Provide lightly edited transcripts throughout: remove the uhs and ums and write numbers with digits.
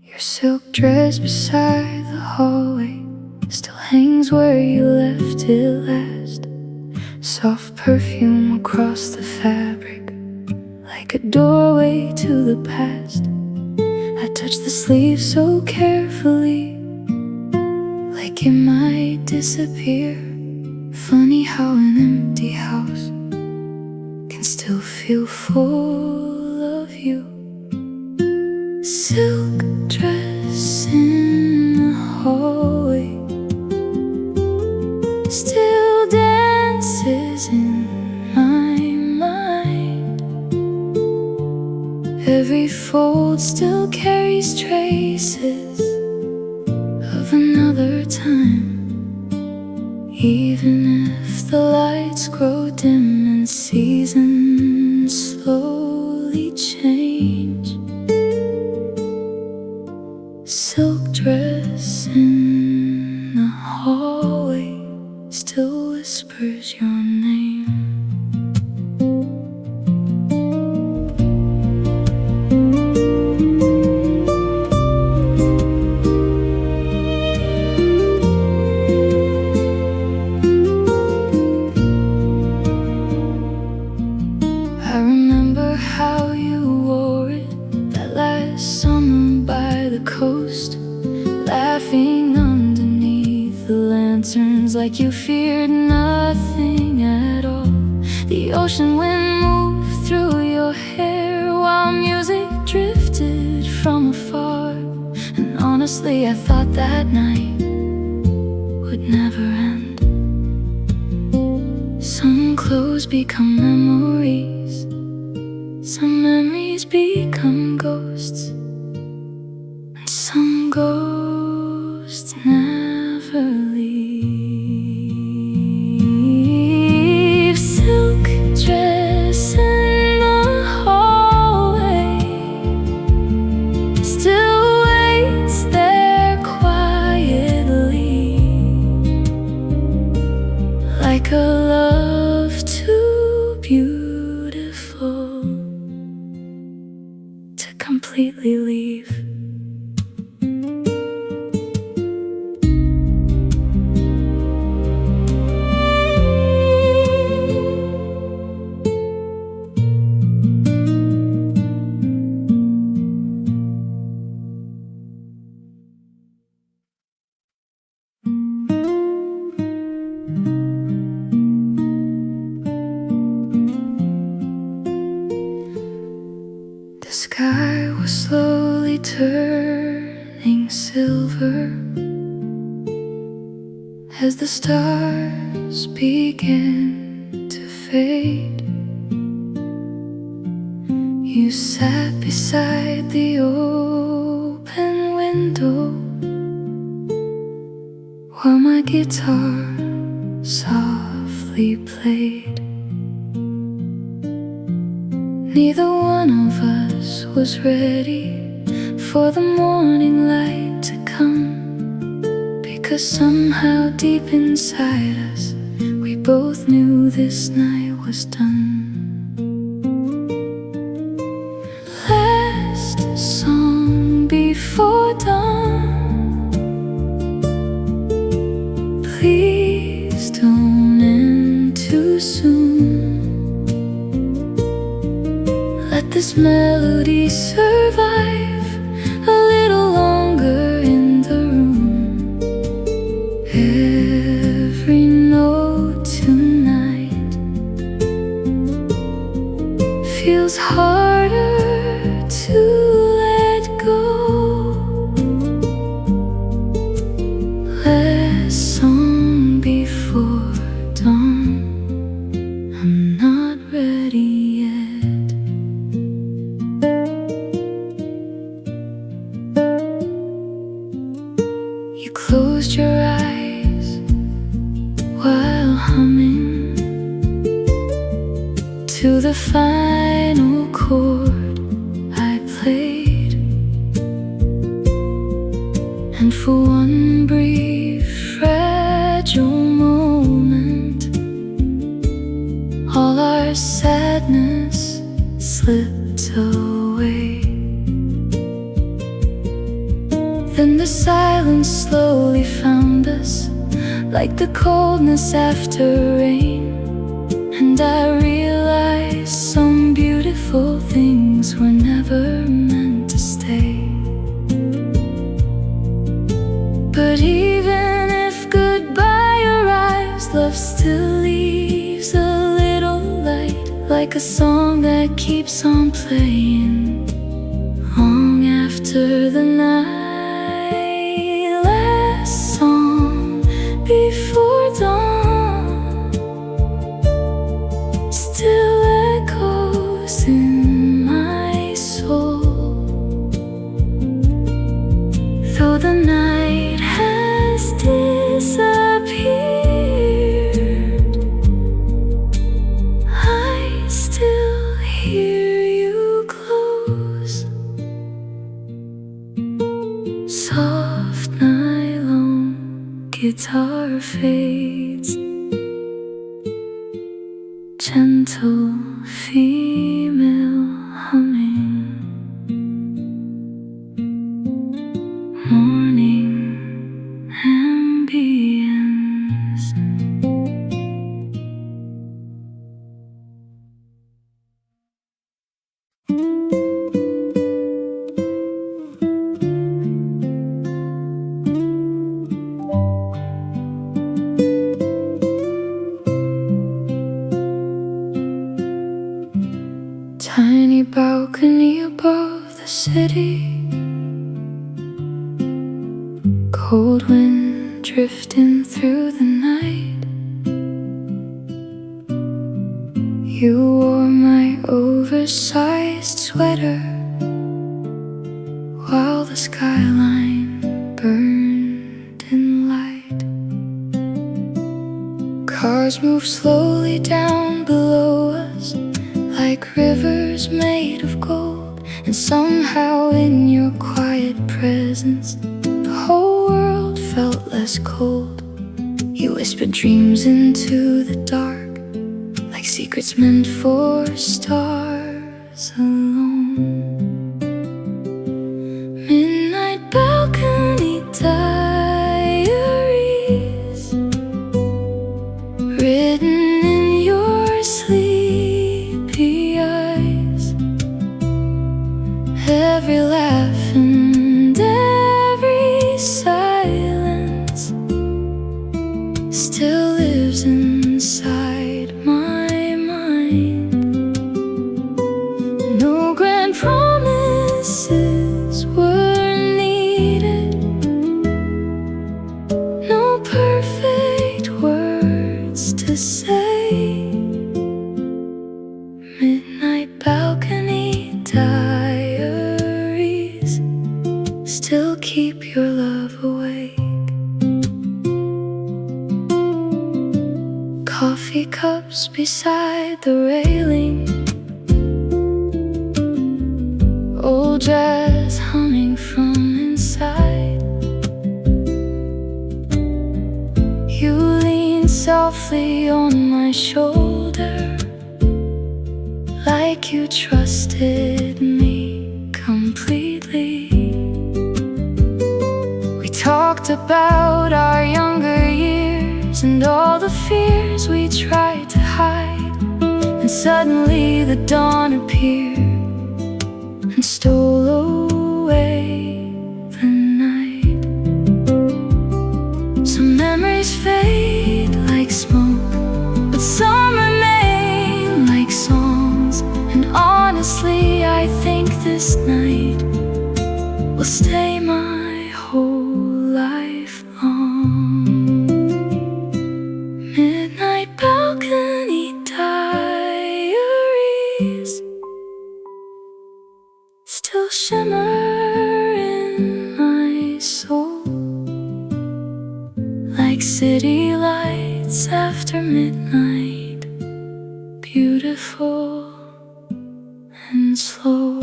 Your silk dress beside the hallway still hangs where you left it last. Soft perfume across the fabric, like a doorway to the past. I touch the sleeve so carefully, like it might disappear. Funny how an empty house can still feel full of you. Silk dress in the hallway still dances in my mind. Every fold still carries traces of another time. Even if the lights grow dim and seasons slowly change, silk dress in the hallway still whispers your name. I remember how you wore it that last summer by the coast, laughing underneath the lanterns like you feared nothing at all. The ocean wind moved through your hair while music drifted from afar. And honestly, I thought that night would never end. Some clothes become memories, some memories become ghosts, and some ghosts never leave. Silk dress in the hallway still waits there quietly, like a love too beautiful to completely leave. The sky was slowly turning silver as the stars began to fade. You sat beside the open window while my guitar softly played. Neither one of us was ready for the morning light to come, because somehow deep inside us we both knew this night was done. Last song before dawn, please don't end too soon. Let this melody survive a little longer in the room. Every note tonight feels harder to let go. Last song before dawn, I'm not ready yet. You closed your eyes while humming to the final chord I played, and for one brief fragile like the coldness after rain. And I realized some beautiful things were never meant to stay. But even if goodbye arrives, love still leaves a little light, like a song that keeps on playing long after the night. Last song before dawn still echoes in my soul, though the night has disappeared. I still hear you close. Soft nylon guitar fades, gentle female humming, morning ambience. Tiny balcony above the city, cold wind drifting through the night. You wore my oversized sweater while the skyline burned in light. Cars move slowly down below us, like rivers made of gold. And somehow in your quiet presence, the whole world felt less cold. You whispered dreams into the dark, like secrets meant for stars alone. Midnight balcony diaries, written in your sleepy eyes. Every laugh and every silence still lives inside my mind. No grand promises were needed, no perfect words to say. Midnight balcony diaries still keep your love awake. Coffee cups beside the railing, old jazz humming from inside. You lean softly on my shoulder, like you trusted me completely. We talked about our younger years and all the fears we tried to hide. And suddenly the dawn appeared and stole away the night. Some memories fade like smoke, but some remain like songs. And honestly, I think this night will stay my whole life long. Midnight balcony diaries still shimmer in my soul, like city lights after midnight, beautiful and slow.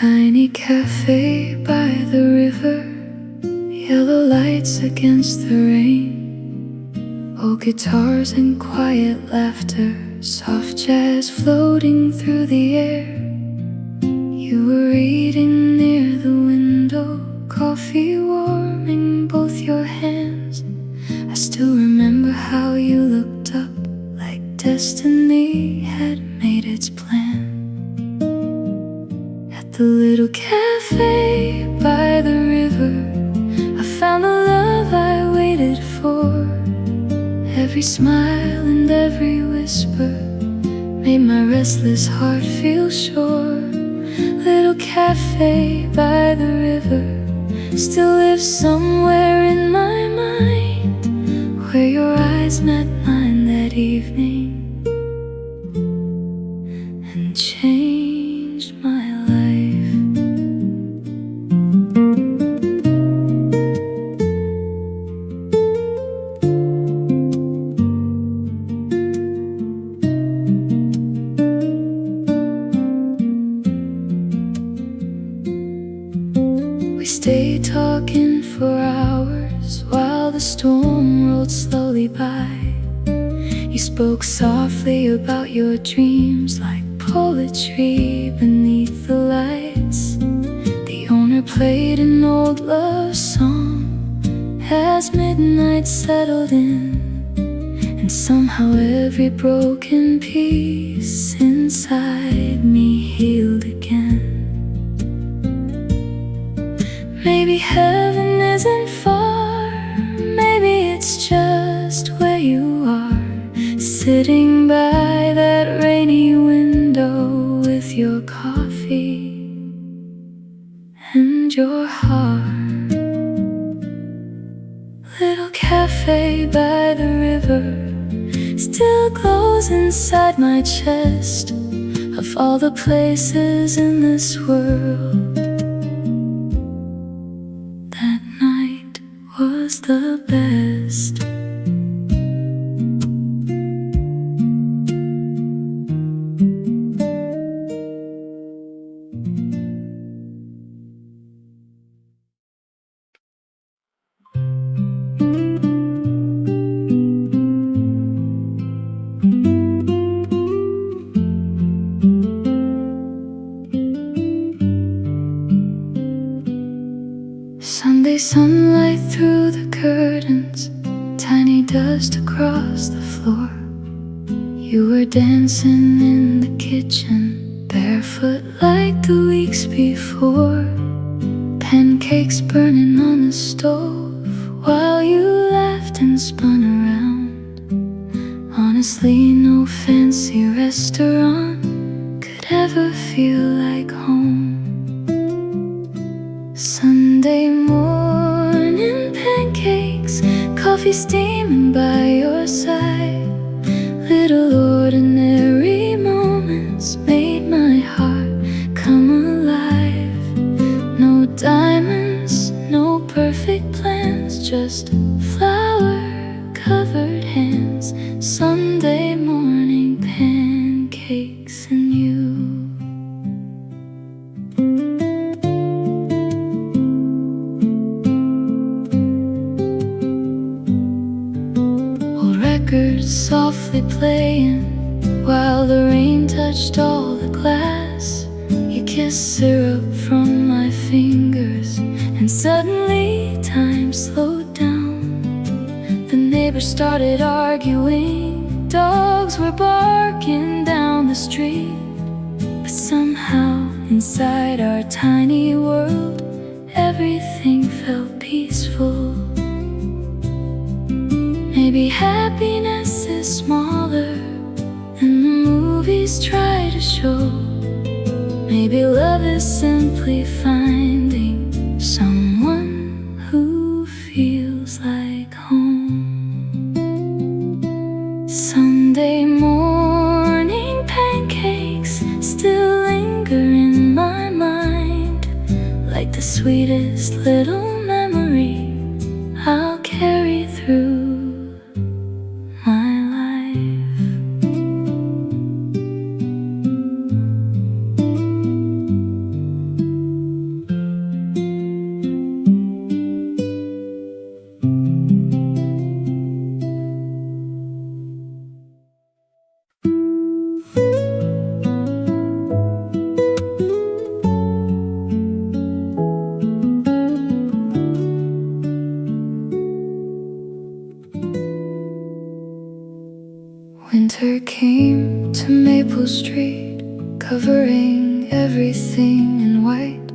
Tiny cafe by the river, yellow lights against the rain, old guitars and quiet laughter, soft jazz floating through the air. You were reading near the window, coffee warming both your hands. I still remember how you looked up like destiny had made its plan. At the little cafe by the river, I found the love I waited for. Every smile and every whisper made my restless heart feel sure. Little cafe by the river still lives somewhere in my mind, where your eyes met mine that evening and changed my life. We stayed talking for hours while the storm rolled slowly by. You spoke softly about your dreams like poetry beneath the lights. The owner played an old love song as midnight settled in, and somehow every broken piece inside me healed again. Maybe heaven isn't far, maybe it's just where you are, sitting by that rainy window with your coffee and your heart. Little cafe by the river still glows inside my chest. Of all the places in this world, that night was the best. Sunday sunlight through the curtains, tiny dust across the floor. You were dancing in the kitchen, barefoot like the weeks before. Pancakes burning on the stove while you laughed and spun around. Honestly, no fancy restaurant could ever feel like home. Sunday morning pancakes, coffee steaming by your side. Little ordinary moments made my heart come alive. No diamonds, no perfect plans, just flower-covered hands. Sunday morning pancakes and you. Records softly playing while the rain touched all the glass. You kissed syrup from my fingers, and suddenly time slowed down. The neighbors started arguing, dogs were barking down the street. But somehow inside our tiny world, everything felt peaceful. Maybe happiness is smaller than the movies try to show. Maybe love is simply finding someone who feels like home. Sunday morning pancakes still linger in my mind, like the sweetest little memory I'll carry through my life. wearing everything in white.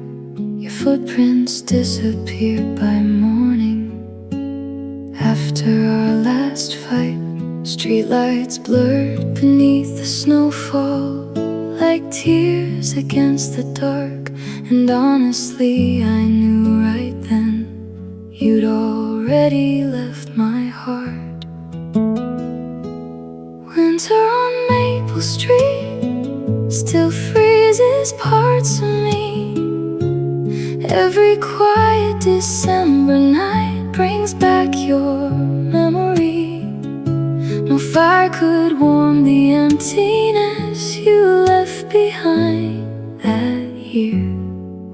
Your footprints disappeared by morning. After our last fight, streetlights blurred beneath the snowfall, like tears against the dark. And honestly, I knew right then you'd already left my heart. Winter on Maple Street still freezes parts of me. Every quiet December night brings back your memory. No fire could warm the emptiness you left behind that year.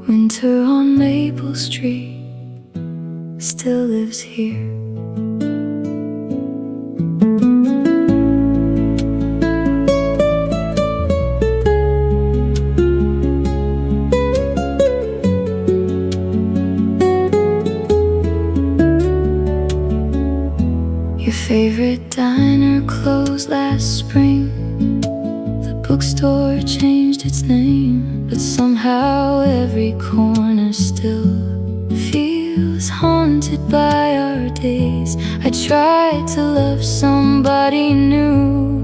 Winter on Maple Street still lives here. Your favorite diner closed last spring. The bookstore changed its name, but somehow every corner still feels haunted by our days. I tried to love somebody new,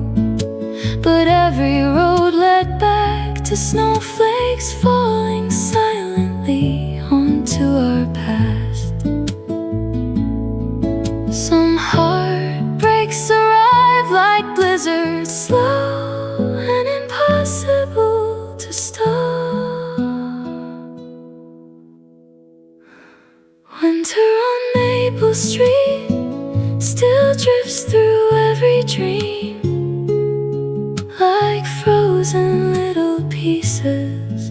but every road led back to snowflakes falling silently onto our past. Some heartbreaks arrive like blizzards, slow and impossible to stop. Winter on Maple Street still drifts through every dream, like frozen little pieces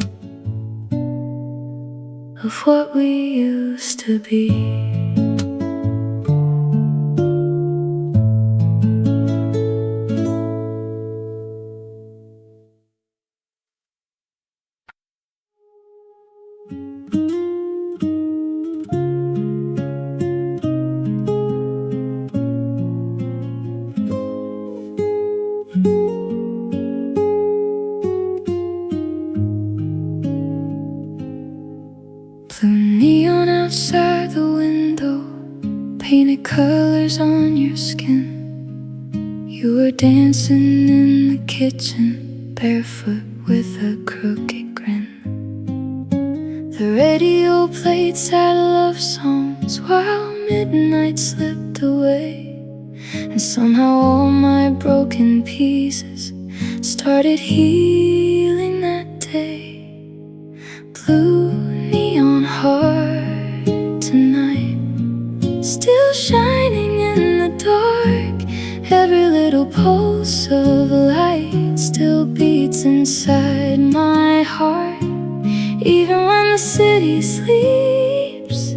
of what we used to be. Blue neon outside the window, painted colors on your skin. You were dancing in the kitchen, barefoot with a crooked grin. The radio played sad love songs while midnight slipped away. And somehow all my broken pieces started healing that day. Blue neon heart tonight, still shining in the dark. Every little pulse of light still beats inside my heart. Even when the city sleeps,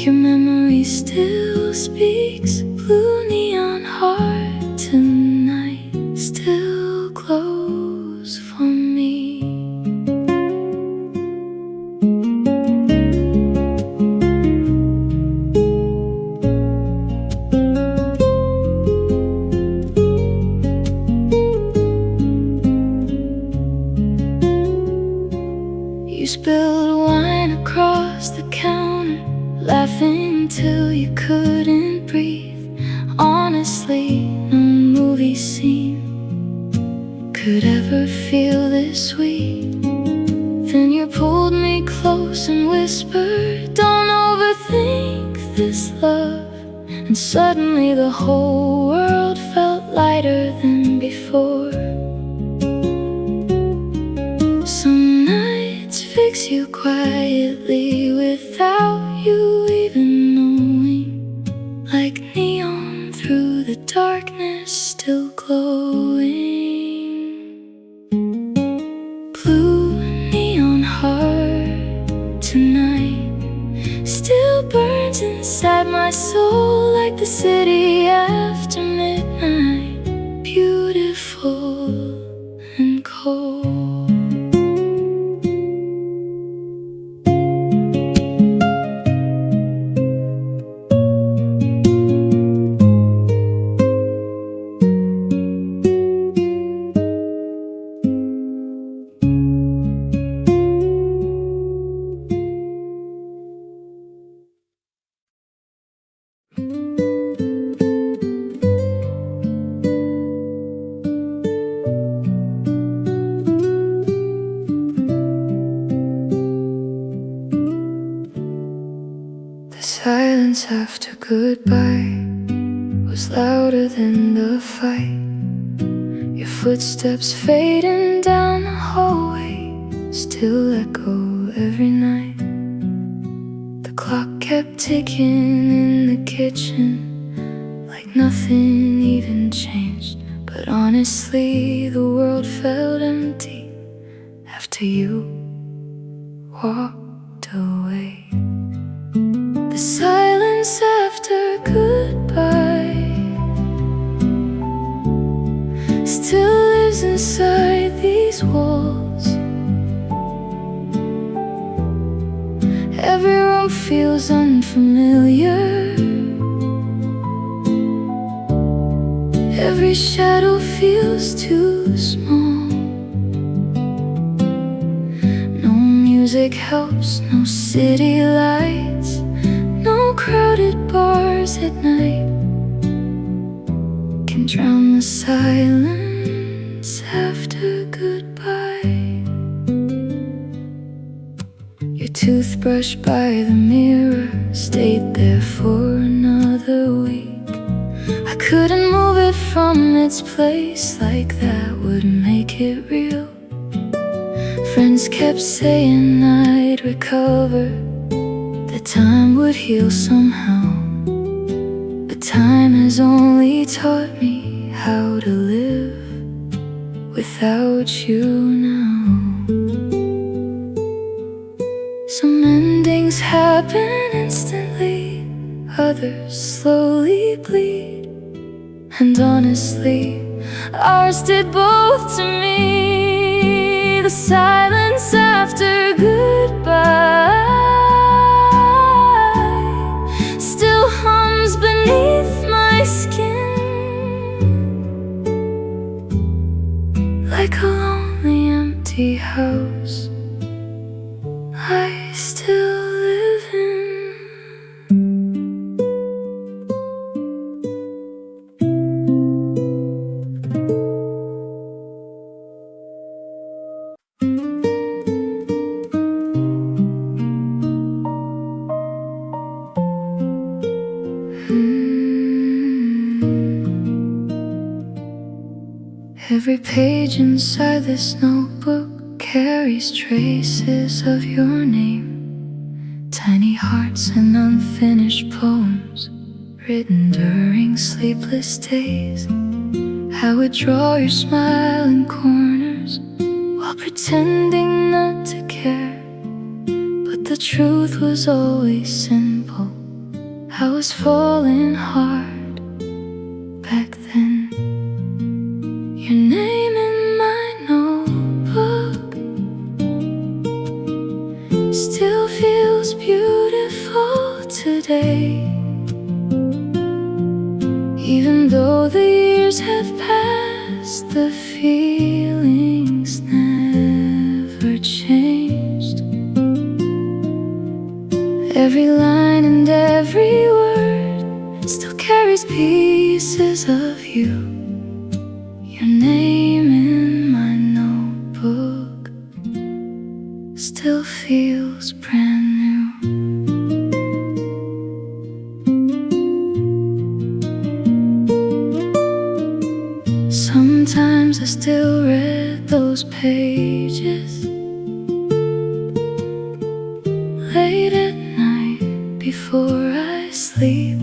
your memory still speaks. Blue neon heart tonight still glows for me. You spilled wine across the counter, laughing till you couldn't breathe. Honestly, no movie scene could ever feel this sweet. Then you pulled me close and whispered, don't overthink this love. And suddenly the whole world felt lighter than before. Some nights fix you quietly without you even knowing, like neon through the darkness still glowing. Blue neon heart tonight still burns inside my soul, like the city after midnight, beautiful and cold. silence after goodbye was louder than the fight. Your footsteps fading down the hallway still echo every night. The clock kept ticking in the kitchen like nothing even changed. But honestly, the world felt empty after you walked away. The silence after goodbye still lives inside these walls. Every room feels unfamiliar. Every shadow feels too small. No music helps, no city lights, no crowded bars at night can drown the silence after goodbye. Your toothbrush by the mirror stayed there for another week. I couldn't move it from its place, like that would make it real. Friends kept saying I'd recover, that time would heal somehow. But time has only taught me how to live without you now. Some endings happen instantly, others slowly bleed. And honestly, ours did both to me. The silence after goodbye still hums beneath my skin, like a lonely empty house I still live in. Every page inside this notebook carries traces of your name. Tiny hearts and unfinished poems written during sleepless days. I would draw your smile in corners while pretending not to care. But the truth was always simple. I was falling hard back then. Your name in my notebook still feels beautiful today. Even though the years have passed, the feelings never changed. Every line and every word still carries pieces of you. Your name in my notebook still feels brand new. Sometimes I still read those pages late at night before I sleep,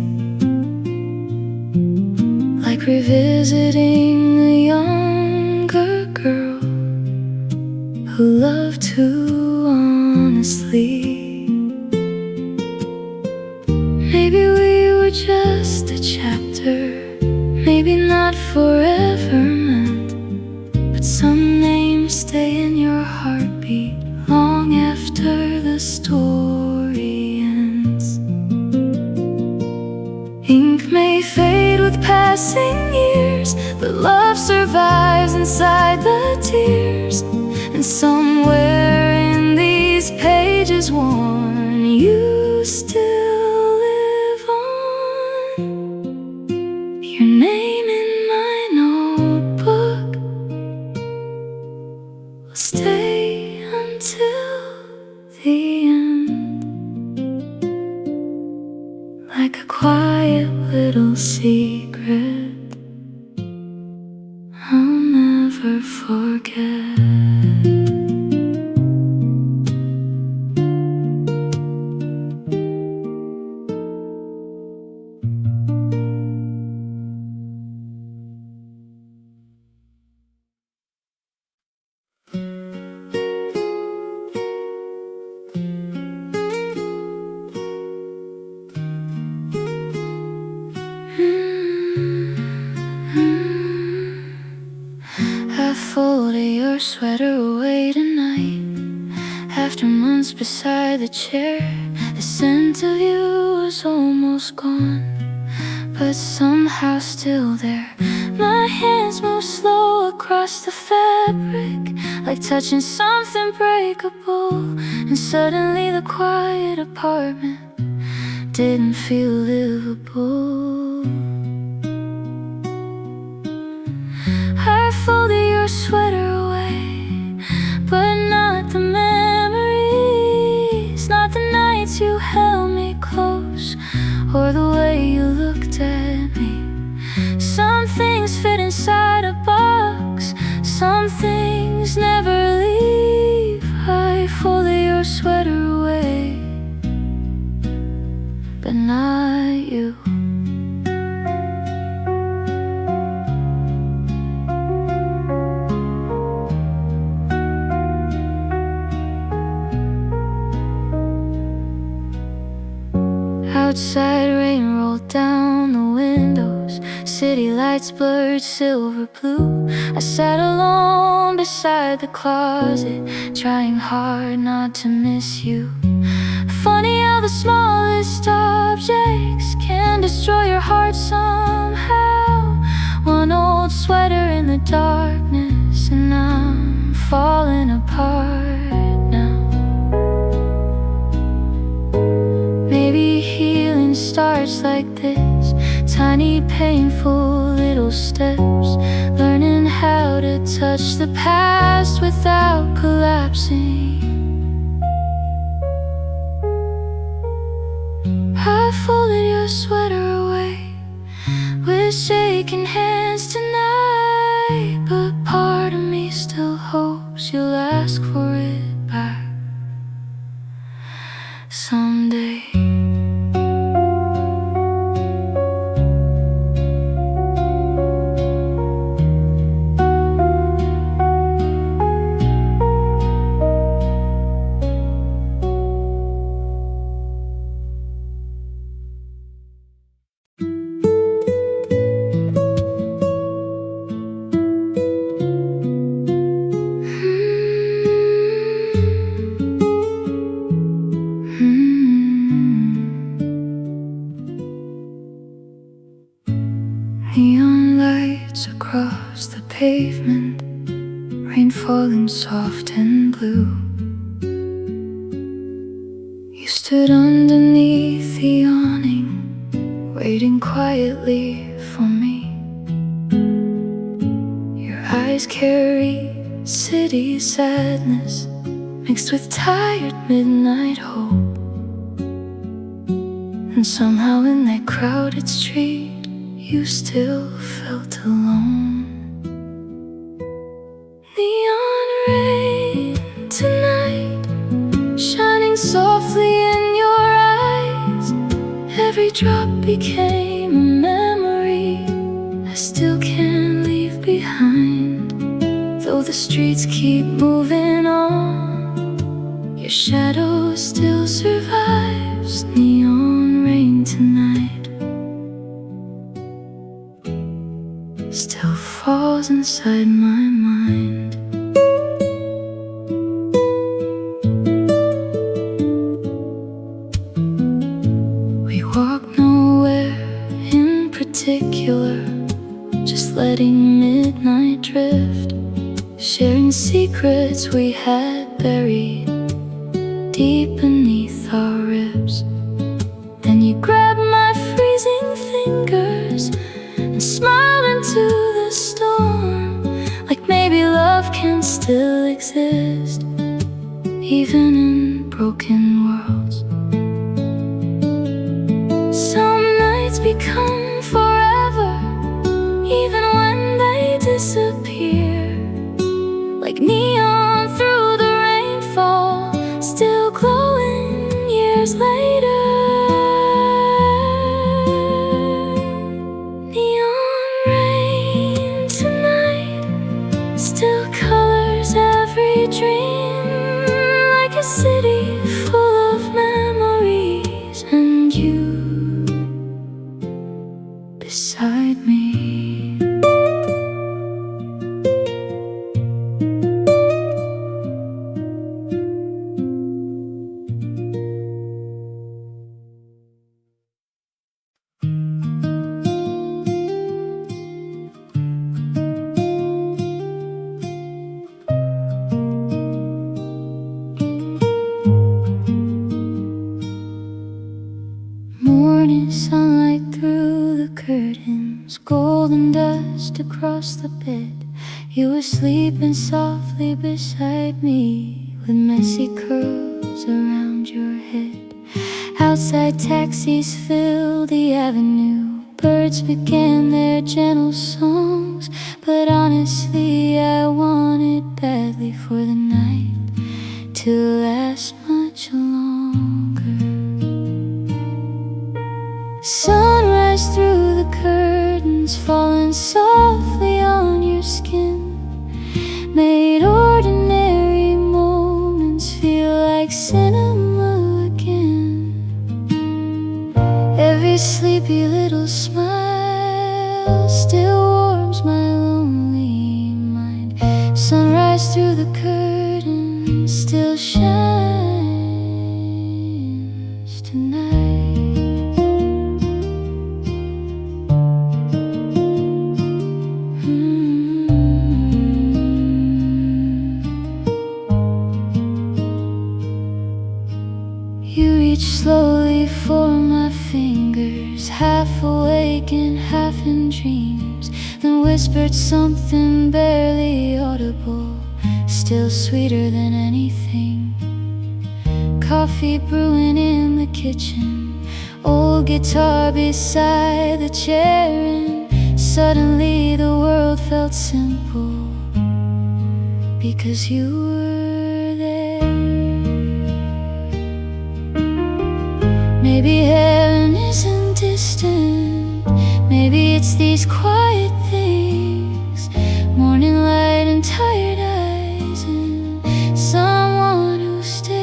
like revisiting a younger girl who loved too honestly. Maybe we were just a chapter, maybe not forever meant, but some names stay in your heartbeat long after the story ends. Ink may fade with passing years, but love survives inside the tears. And somewhere in these pages worn, you still live on. Your name in my notebook will stay until the end, like sweater away tonight. After months beside the chair, the scent of you was almost gone, but somehow still there. My hands move slow across the fabric, like touching something breakable. And suddenly the quiet apartment didn't feel livable. I folded your sweater away, but not the memories, not the nights you held me close, or the way you looked at me. Some things fit inside a box, some things never leave. I folded your sweater away, but not you. Outside, rain rolled down the windows, city lights blurred silver blue. I sat alone beside the closet, trying hard not to miss you. Funny how the smallest objects can destroy your heart somehow. One old sweater in the darkness, and I'm falling apart now. Maybe healing starts like this, tiny painful little steps, learning how to touch the past without collapsing. I folded your sweater away with shaking hands tonight, but part of me still hopes you'll ask for it back someday. Neon lights across the pavement, rain falling soft and blue. You stood underneath the awning, waiting quietly for me. Your eyes carry city sadness, mixed with tired midnight hope. And somehow in that crowded street, you still felt alone. Neon rain tonight, shining softly in your eyes. Every drop became a memory I still can't leave behind. Though the streets keep moving on, your shadow still survives. Neon rain tonight still falls inside my mind. We walked nowhere in particular, just letting midnight drift, sharing secrets we had buried deep beneath our ribs. Then you grabbed my freezing fingers and smiled into the storm, like maybe love can still exist, even in broken worlds. Some nights become forever, even when they disappear, like neon through the rainfall, still glowing years later. A city full of memories, and you beside me. walked across the bed. You were sleeping softly beside me, with messy curls around your head. Outside taxis filled the avenue. Birds began their gentle songs. But honestly, I wanted badly for the night to last much longer. Sunrise through the curtains, falling softly on your skin, made ordinary moments feel like cinema again. Every sleepy little smile still warms my lonely mind. Sunrise through the curtains still shines tonight. You reach slowly for my fingers, half awake and half in dreams, then whispered something barely audible, still sweeter than anything. Coffee brewing in the kitchen, old guitar beside the chair, and suddenly the world felt simple because you were there. Maybe heaven isn't distant, maybe it's these quiet things, morning light and tired eyes, and someone who stays.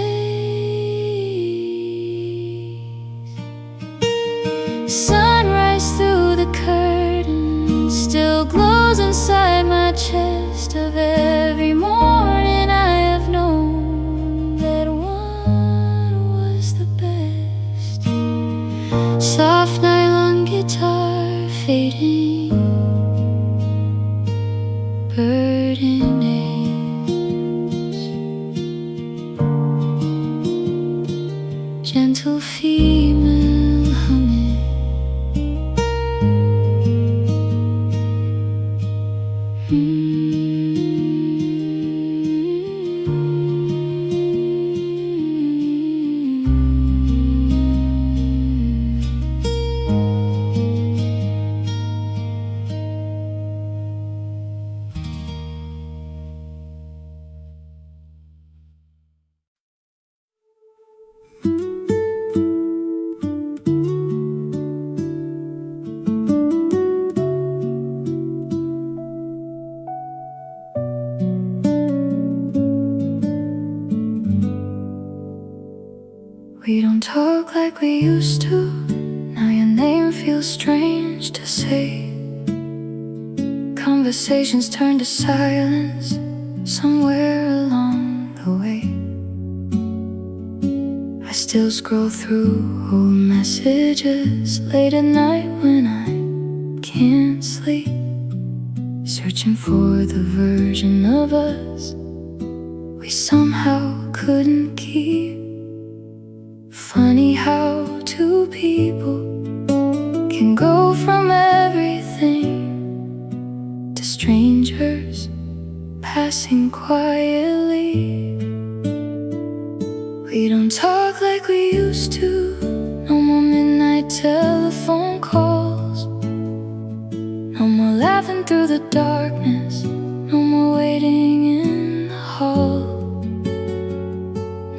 Sunrise through the curtain still glows inside my chest. Of every morning I have known, that one was the best. Soft nylon guitar fading, bird in eggs, gentle female humming. We don't talk like we used to. Now your name feels strange to say. Conversations turn to silence somewhere along the way. I still scroll through old messages late at night when I can't sleep, searching for the version of us we somehow couldn't keep. Funny how two people can go from everything to strangers passing quietly. We don't talk like we used to. No more midnight telephone calls, no more laughing through the darkness, no more waiting in the hall.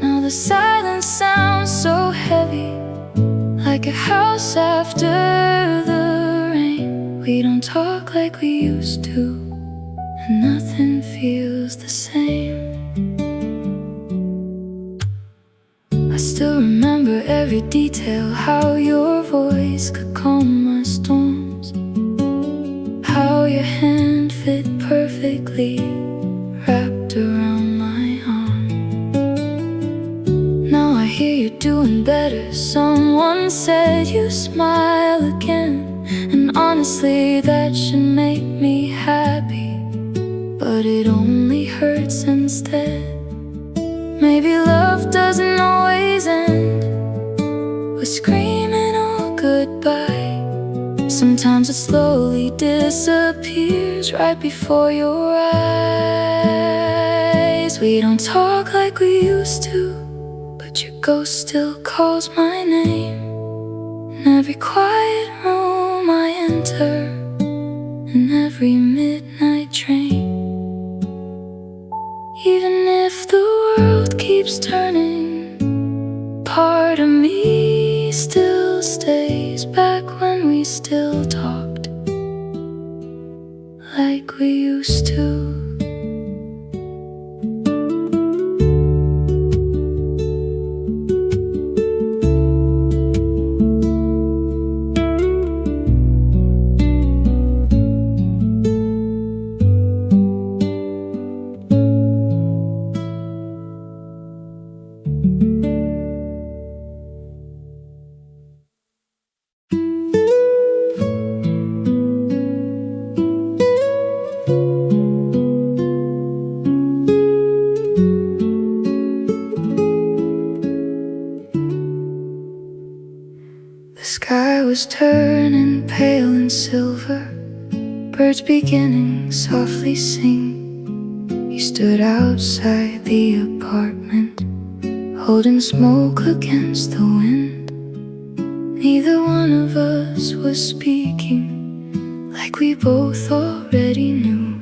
Now the silence sounds so heavy, like a house after the rain. We don't talk like we used to, and nothing feels the same. I still remember every detail, how your voice could calm my storms, how your hand fit perfectly wrapped around my arm. Now I hear you're doing better. Someone said you smile again, and honestly that should make me happy, but it only hurts instead. Maybe love doesn't always end with screaming or goodbye. Some Sometimes it slowly disappears right before your eyes. We don't talk like we used to, but your ghost still calls my name. In every quiet room I enter, in every midnight train. Even if the world keeps turning, part of me still stays back when we still talked like we used to. The sky was turning pale and silver, birds beginning softly sing. You stood outside the apartment, holding smoke against the wind. Neither one of us was speaking, like we both already knew.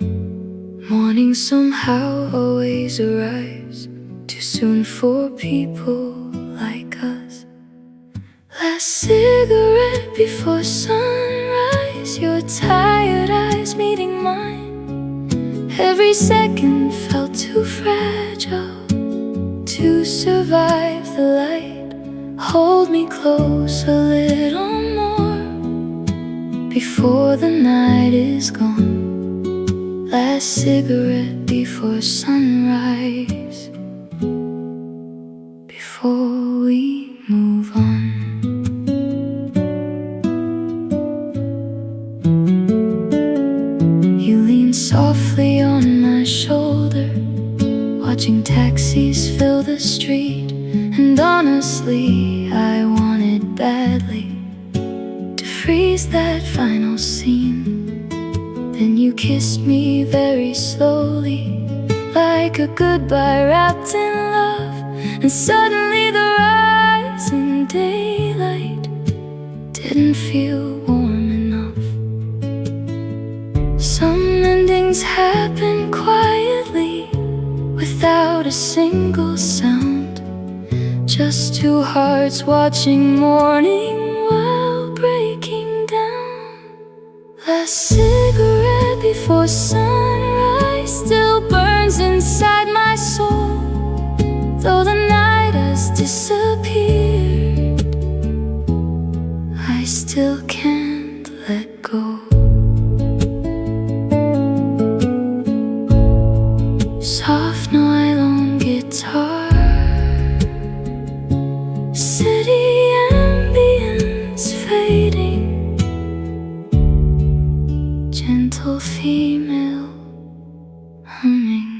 Morning somehow always arrives too soon for people like us. Last cigarette before sunrise, your tired eyes meeting mine. Every second felt too fragile to survive the light. Hold me close a little more before the night is gone. Last cigarette before sunrise, before we move on. You lean softly on my shoulder, watching taxis fill the street. And honestly, I wanted badly to freeze that final scene. Then you kissed me very slowly, like a goodbye wrapped in love. And suddenly the rising daylight didn't feel warm enough. Some endings happen quietly, without a single sound. Just two hearts watching morning while breaking down. Last cigarette before sunrise still burns inside my soul. Though the night has disappeared, I still can't let go. Soft nylon guitar, city ambience fading, gentle female humming.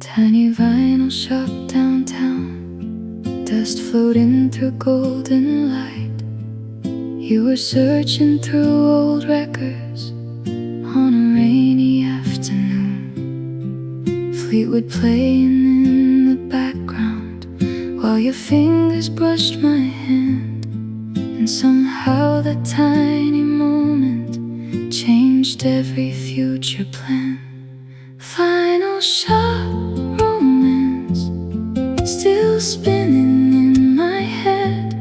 Tiny vinyl shop downtown, dust floating through golden light. You were searching through old records on a rainy afternoon. Fleetwood playing in the background while your fingers brushed my hand. And somehow that tiny moment changed every future plan. Final shot romance still spinning in my head,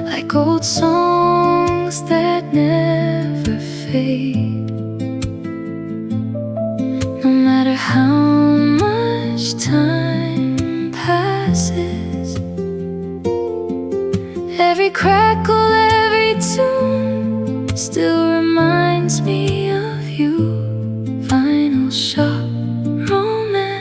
like old songs that never fade. No matter how much time passes, every crackle, every tune still reminds me of you. Final shot romance.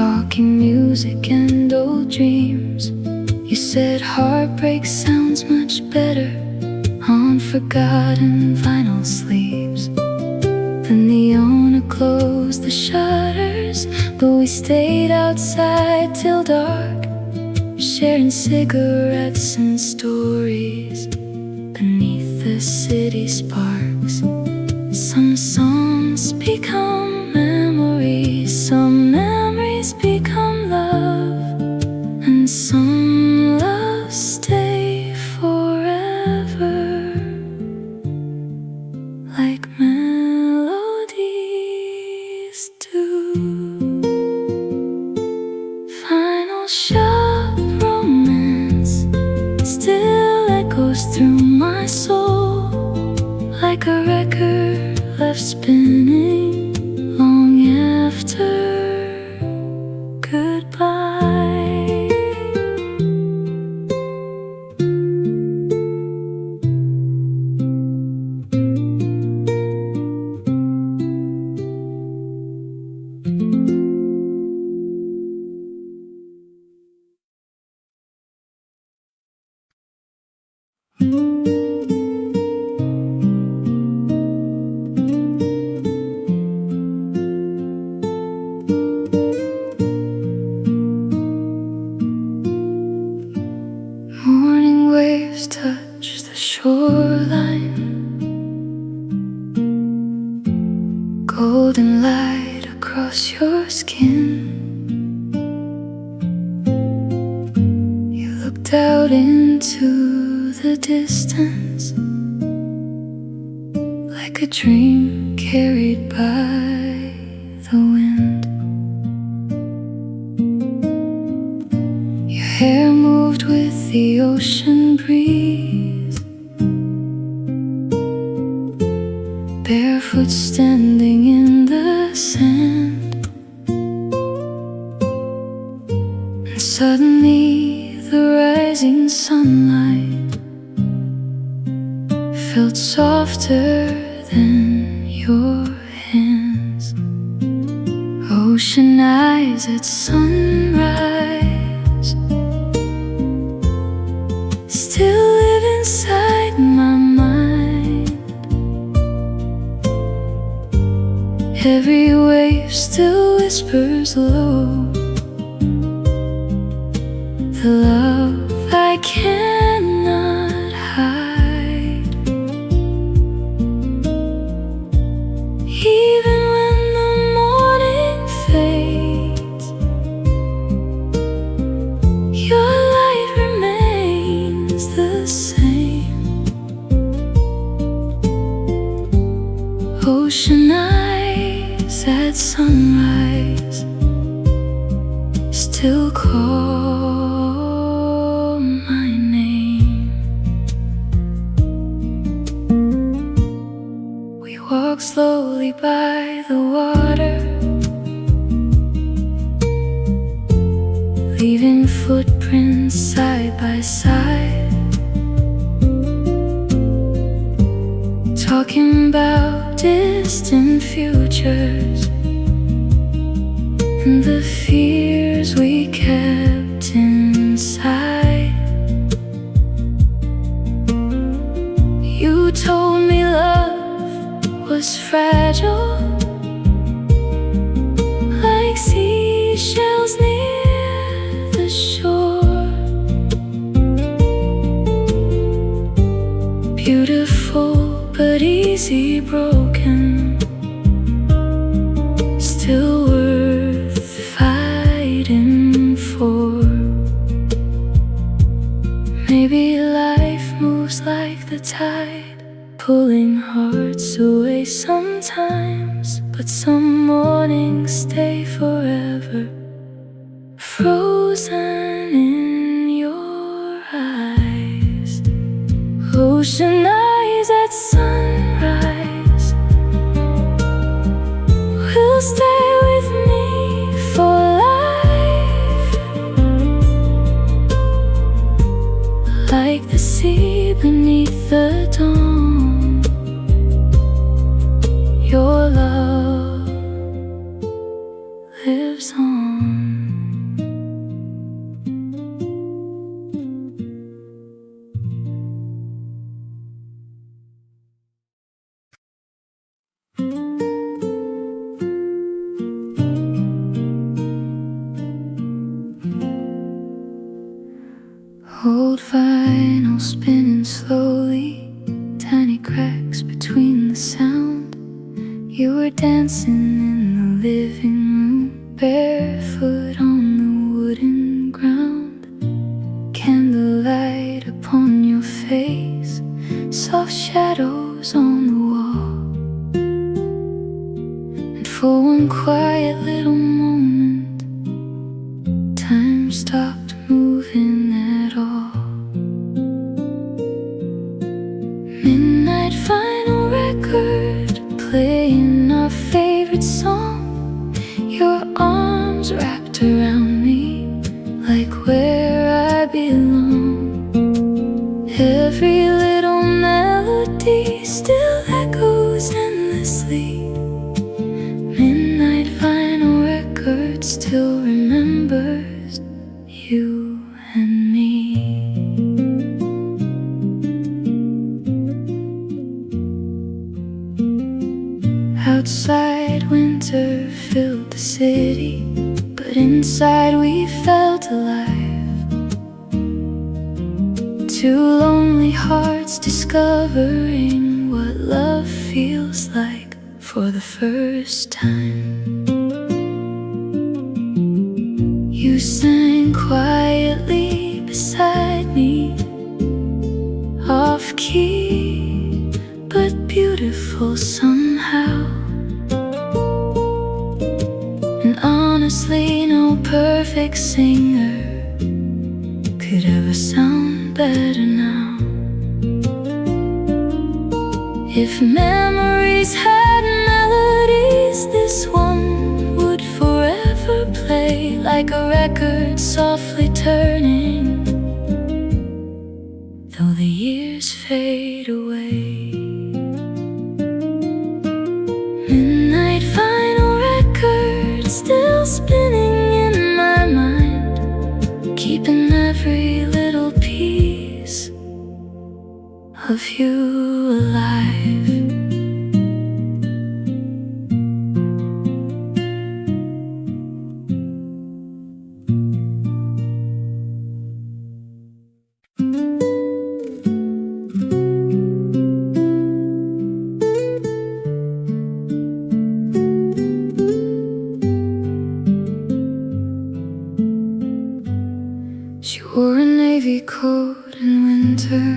talking music and old dreams. You said heartbreak sounds much better on forgotten vinyl sleeves. Then the owner closed the shutters, but we stayed outside till dark, sharing cigarettes and stories beneath the city sparks. Some songs become memories, some memories become love, and some loves stay forever, like melodies do. Final shop romance still echoes through my soul, like a record left spinning long after goodbye. Morning waves touch the shoreline, golden light across your skin. You looked out into the distance, like a dream carried by the wind. Your hair moved with the ocean breeze, barefoot standing in the sand. And suddenly the rising sunlight felt softer than your hands. Ocean eyes at sunrise still live inside my mind. Every wave still whispers low the love I cannot hide. Even when the morning fades, your light remains the same. Ocean eyes at sunrise still call my name. We walk slowly by the water, leaving footprints side by side, talking about distant futures and the fears we kept inside. You told me love was fragile, like seashells near the shore. Beautiful but easy broken, still worth fighting for. Maybe life moves like the tide, pulling hearts away sometimes, but some mornings stay forever, frozen in your eyes. Ocean eyes at sunrise will stay with me for life, like the sea beneath the dawn. Your love lives on. spinning slowly, tiny cracks between the sound. You were dancing in the living room, barefoot on the wooden ground. Candlelight upon your face, soft shadows on the wall. And for one quiet little moment, time stopped moving at all. Midnight vinyl record, playing our favorite song. Your arms wrapped around me, like where I belong. Every little melody still echoes endlessly. Midnight vinyl record still remembers you and me. Outside winter filled the city, but inside we felt alive. Two lonely hearts discovering what love feels like for the first time. You sang quietly beside me, off key, but beautiful somehow. And honestly, no perfect singer could ever sound better now. If memories had melodies, this one would forever play, like a record softly turning, though the years fade away. Midnight vinyl record still spinning in my mind, keeping every little piece of you alive. She wore a navy coat in winter,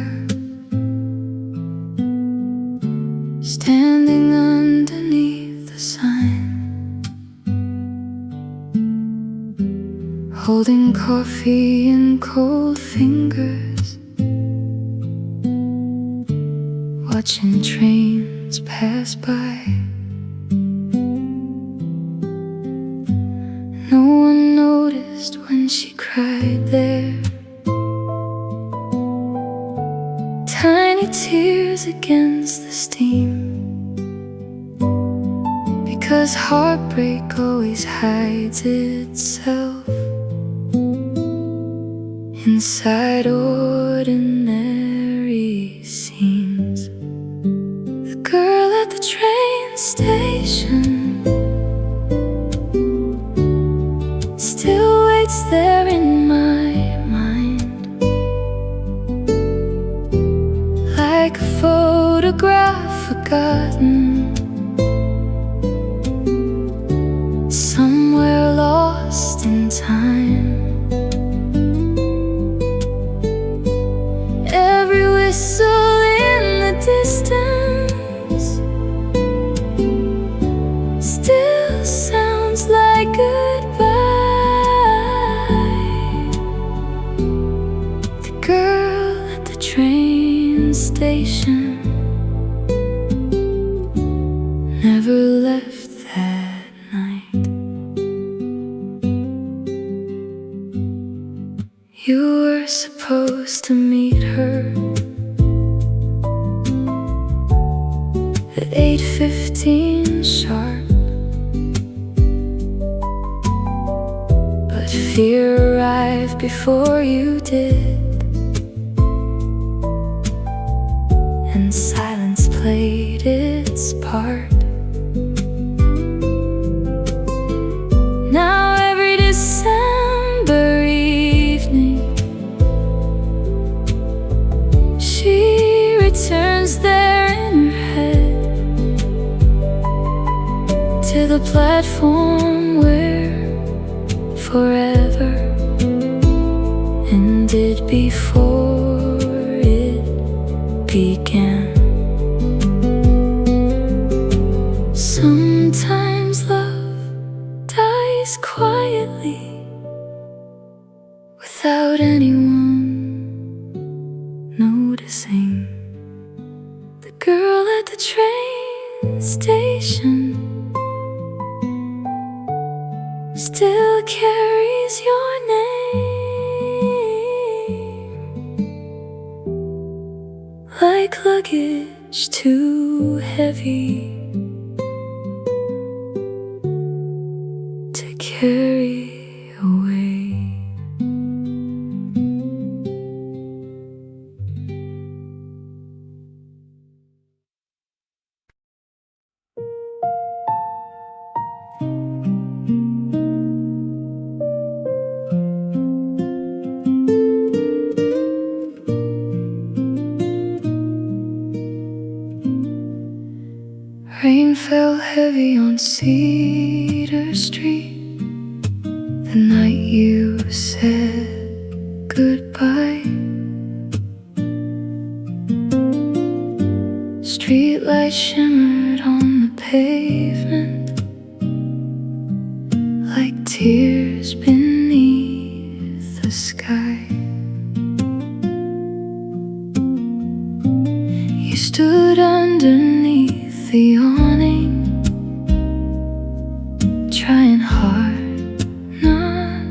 standing underneath the sign, holding coffee in cold fingers, watching trains pass by. No one noticed when she cried there, tiny tears against the steam, because heartbreak always hides itself inside ordinary scenes. The girl at the train station still waits there in my mind, like a photograph forgotten, somewhere lost in time. Every whistle in the distance still sounds like goodbye. The girl at the train station never left that night. You were supposed to meet her at 8:15 sharp, but fear arrived before you did, and silence played its part. Now every December evening platform where forever ended before it began. Sometimes love dies quietly without anyone noticing. The girl at the train station still carries your name, like luggage too heavy to carry away. Rain fell heavy on Cedar Street the night you said goodbye. Streetlights shimmered on the pavement like tears beneath the sky. You stood underneath the awning, trying hard not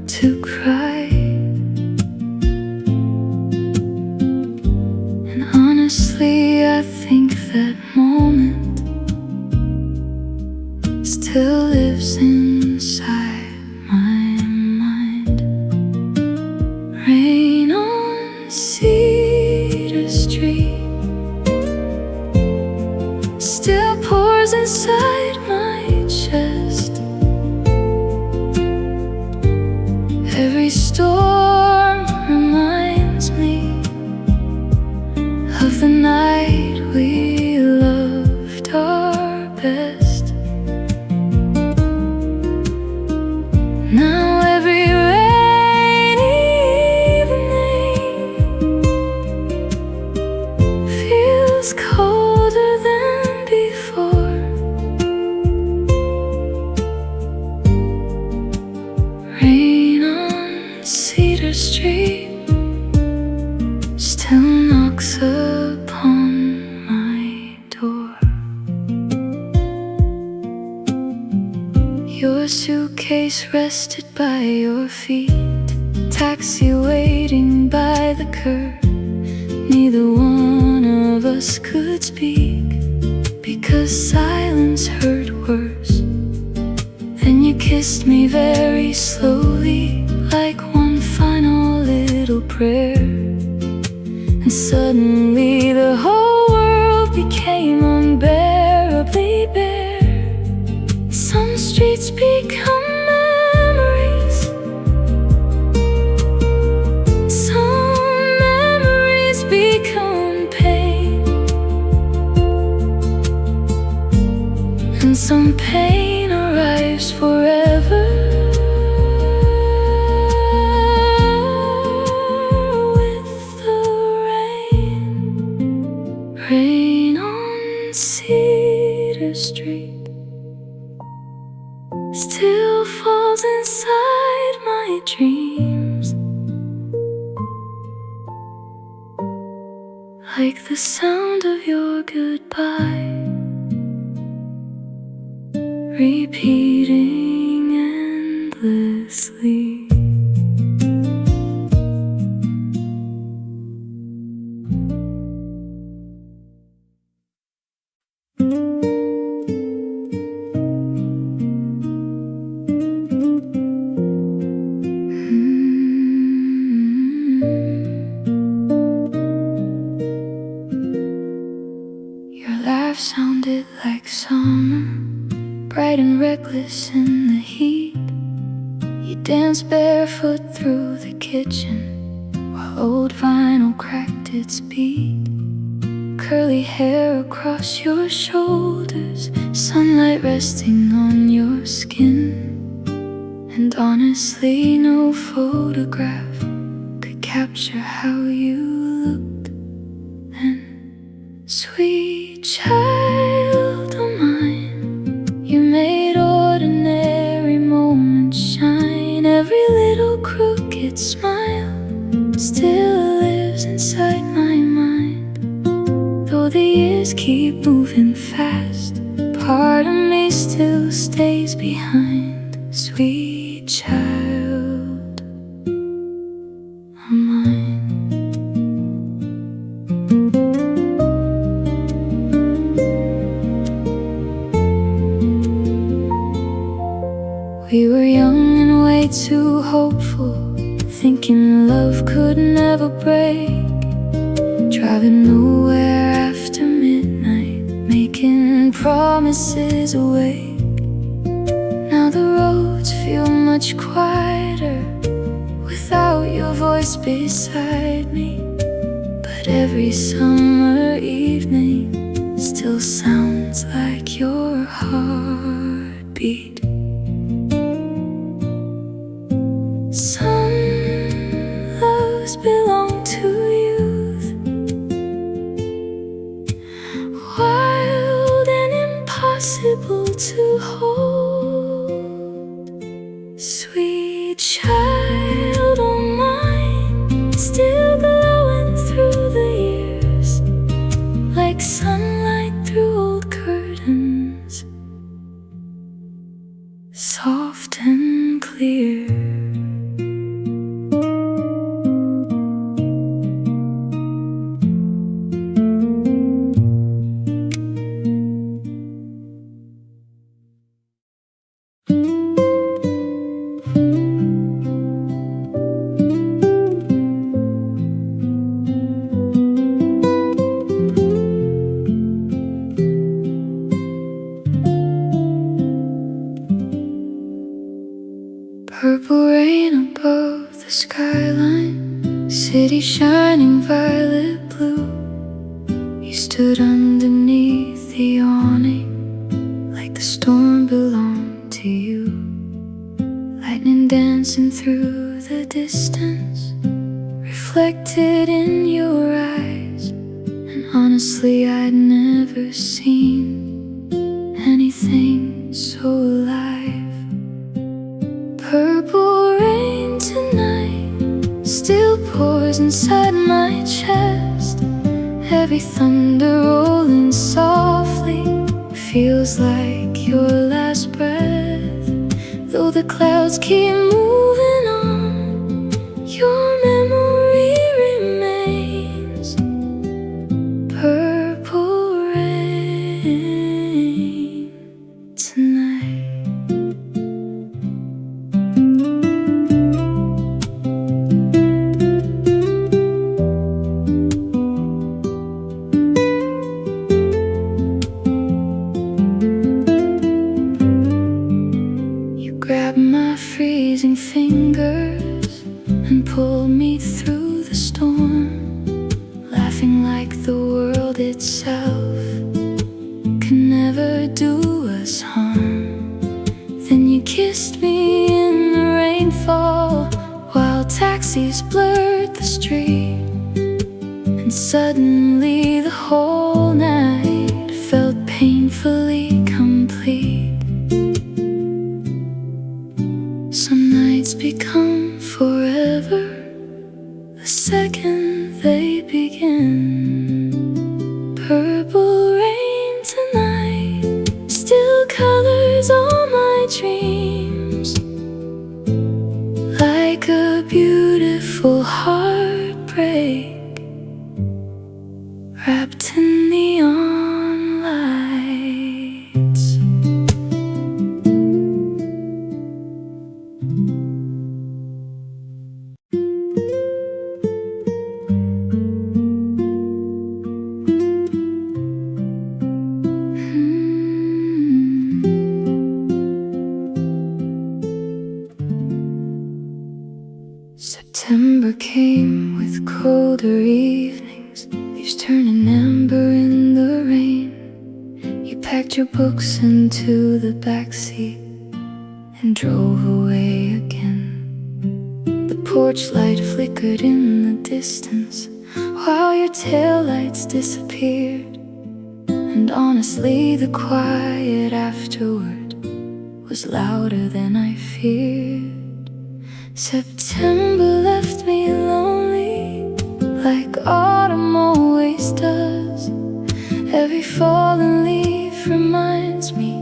to cry. And honestly, I think that moment still lives inside my mind. Rain on Cedar Street still pours inside my chest. Every storm reminds me of the night we loved our best. Now every rainy evening feels colder than before. Rain on Cedar Street still knocks upon my door. Your suitcase rested by your feet, taxi waiting by the curb. Neither one of us could speak because silence hurt worse. Then you kissed me very slowly, like one final little prayer. And suddenly the whole world became unbearably bare. Some streets become memories, some memories become pain, and some pain arrives forever with the rain. Rain on Cedar Street still falls inside my dreams, like the sound of your goodbye, repeating endlessly. Your laugh sounded like summer, bright and reckless in the heat. You danced barefoot through the kitchen while old vinyl cracked its beat. curly hair across your shoulders, sunlight resting on your skin. And honestly, no photograph could capture how you looked then. Sweet child of mine, you made ordinary moments shine. Every little crooked smile still lives inside my mind. Though the years keep moving fast, part of me still stays behind. Sweet child of mine. We were young and way too hopeful, thinking love could never break. Driving nowhere after midnight, making promises awake. Now the roads feel much quieter without your voice beside me. But every summer evening still sounds like your heartbeat. Some loves belong to youth, wild and impossible to hold. Sweet child of mine, still glowing through the years, like sunlight through old curtains, soft and clear. Purple rain above the skyline, city shining violet blue. You stood underneath the awning, like the storm belonged to you. Lightning dancing through the distance, reflected in your eyes. And honestly, I'd never seen anything so alive. Purple rain tonight still pours inside my chest. Heavy thunder rolling softly feels like your last breath. Though the clouds keep moving on, your memory remains. Purple rain tonight. Grabbed my freezing fingers and pulled me through the storm, laughing like the world itself could never do us harm. Then you kissed me in the rainfall while taxis blurred the street. And suddenly the whole night felt painfully complete. Some nights become forever the second they begin. Purple rain tonight still colors all my dreams, like a beautiful heartbreak wrapped in neon lights. September came with colder evenings, leaves turning amber in the rain. You packed your books into the backseat and drove away again. The porch light flickered in the distance while your taillights disappeared. And honestly, the quiet afterward was louder than I feared. September left me lonely, like autumn always does. Every fallen leaf reminds me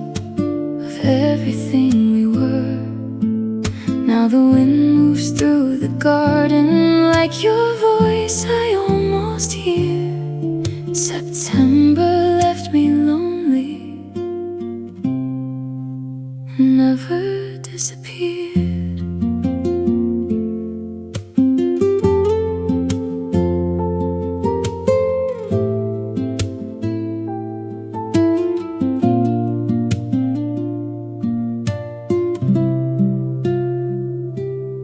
of everything we were. Now the wind moves through the garden like your voice I almost hear. September left me lonely, never disappeared.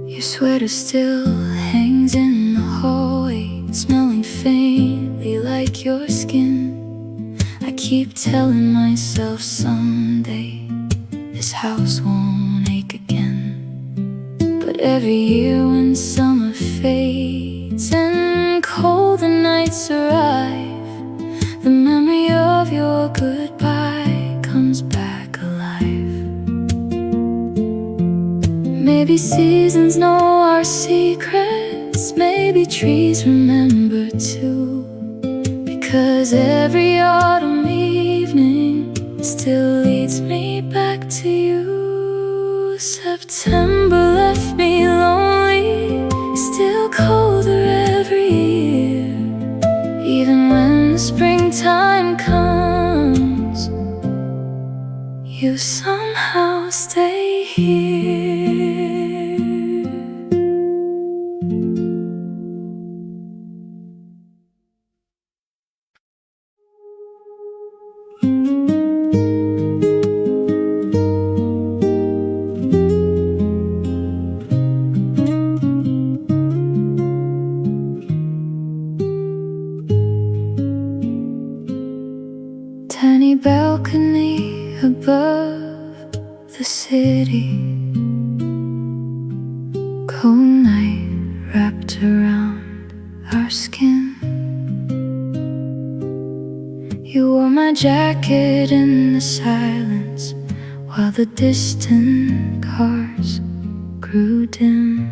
Your sweater still hangs in the hallway, smelling faintly like your skin. I keep telling myself someday this house won't ache again. But every year when summer fades and colder nights arrive, the memory of your goodbye comes back alive. Maybe seasons know our secrets, maybe trees remember too, because every autumn evening still leads me back to you. September left me lonely, still colder every year. Even when the springtime comes, you somehow stay here. Tiny balcony above the city, cold night wrapped around our skin. You wore my jacket in the silence while the distant cars grew dim.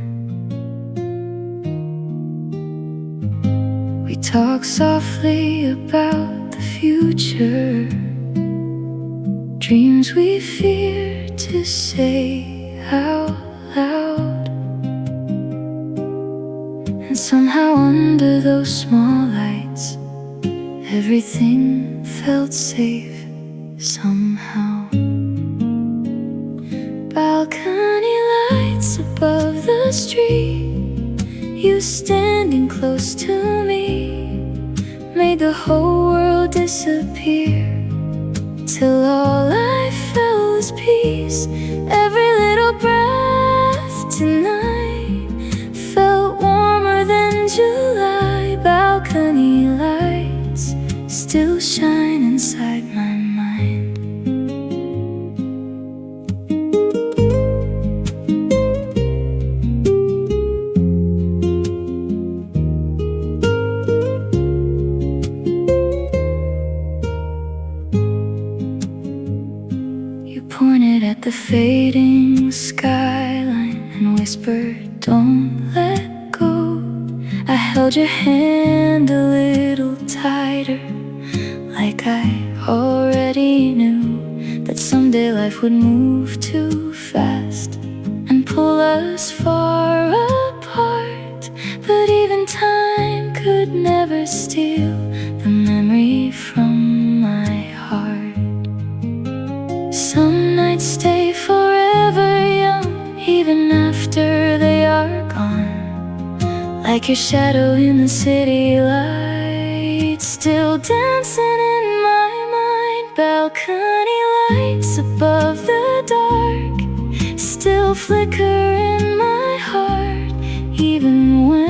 We talked softly about the future, dreams we fear to say out loud. And somehow under those small lights, everything felt safe somehow. Balcony lights above the street, you standing close to me, made the whole world disappear, till all I felt was peace. Every little breath tonight felt warmer than July. Balcony lights still shine inside my mind. You pointed at the fading skyline and whispered, "Don't let go." I held your hand a little tighter, like I already knew that someday life would move too fast and pull us far apart. But even time could never steal the memory from my heart. Some nights stay forever young, even after they are gone, like your shadow in the city lights, still dancing in my mind. Balcony lights above the dark still flicker in my heart. Even when